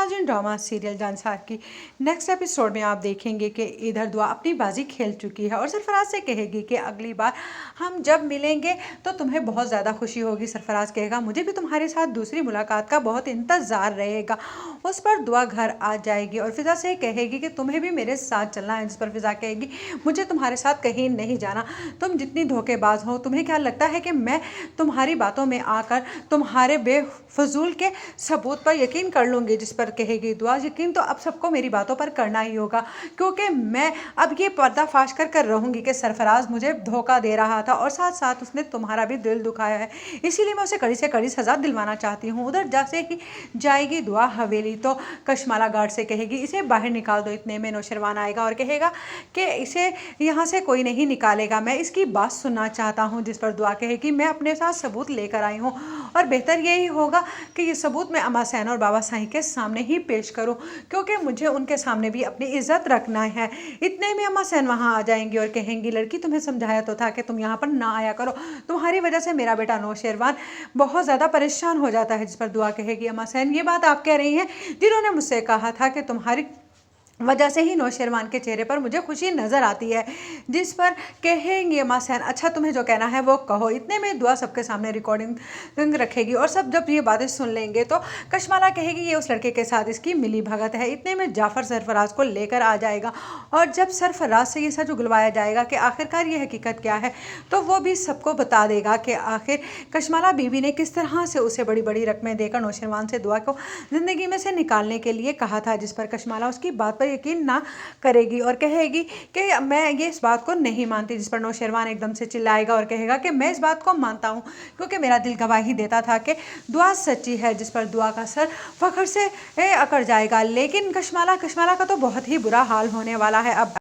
नाज़रीन, drama serial जांसार की next episode में आप देखेंगे कि इधर दुआ अपनी बाजी खेल चुकी है और सरफराज से कहेगी कि अगली बार हम जब मिलेंगे तो तुम्हें बहुत ज़्यादा खुशी होगी। सरफराज कहेगा मुझे भी तुम्हारे साथ दूसरी मुलाकात का बहुत इंतज़ार रहेगा। उस पर दुआ घर आ जाएगी और फिज़ा से कहेगी कि तुम्हें भी मेरे साथ चलना है। जिस पर फिज़ा कहेगी मुझे तुम्हारे साथ कहीं नहीं जाना, तुम जितनी धोखेबाज हो। तुम्हें क्या लगता है कि मैं तुम्हारी बातों में आकर तुम्हारे बेफजूल के सबूत पर यकीन कर लूँगी। जिस पर कहेगी दुआ यकीन तो अब सबको मेरी बातों पर करना ही होगा, क्योंकि मैं अब ये पर्दाफाश कर रहूँगी कि सरफराज मुझे धोखा दे रहा था और साथ साथ उसने तुम्हारा भी दिल दुखाया है, इसीलिए मैं उसे कड़ी से कड़ी सज़ा दिलवाना चाहती हूँ। उधर जैसे ही जाएगी दुआ हवेली तो कशमाला गार्ड से कहेगी इसे बाहर निकाल दो। इतने में नौशरवान आएगा और कहेगा कि इसे यहाँ से कोई नहीं निकालेगा, मैं इसकी बात सुनना चाहता हूँ। जिस पर दुआ कहेगी मैं अपने साथ सबूत लेकर आई हूँ और बेहतर यही होगा कि ये सबूत मैं अम्मा सैन और बाबा साईं के सामने ही पेश करूं, क्योंकि मुझे उनके सामने भी अपनी इज्जत रखना है। इतने में अम्मा सैन वहां आ जाएंगी और कहेंगी लड़की तुम्हें समझाया तो था कि तुम यहाँ पर ना आया करो, तुम्हारी वजह से मेरा बेटा नौशेरवान बहुत ज़्यादा परेशान हो जाता है। जिस पर दुआ कहेगी अम्मा सैन ये बात आप कह रही हैं जिन्होंने मुझसे कहा था कि तुम्हारी वजह से ही नौशेरवान के चेहरे पर मुझे खुशी नज़र आती है। जिस पर कहेंगे अम्मा सैन अच्छा तुम्हें जो कहना है वो कहो। इतने में दुआ सबके सामने रिकॉर्डिंग रखेगी और सब जब ये बातें सुन लेंगे तो कशमाला कहेगी ये उस लड़के के साथ इसकी मिली भगत है। इतने में जाफ़र सरफराज को लेकर आ जाएगा और जब सरफराज से ये सच उगलवाया जाएगा कि आखिरकार ये हकीकत क्या है तो वो भी सबको बता देगा कि आखिर कशमाला बीबी ने किस तरह से उसे बड़ी बड़ी रकमें देकर नौशेरवान से दुआ को ज़िंदगी में से निकालने के लिए कहा था। जिस पर कशमाला उसकी बात पर यकीन ना करेगी और कहेगी कि मैं ये इस बात को नहीं मानती। जिस पर नौशेरवान एकदम से चिल्लाएगा और कहेगा कि मैं इस बात को मानता हूँ, क्योंकि मेरा दिल गवाही देता था कि दुआ सच्ची है। जिस पर दुआ का सर फखर से अकड़ जाएगा, लेकिन कशमाला का तो बहुत ही बुरा हाल होने वाला है अब।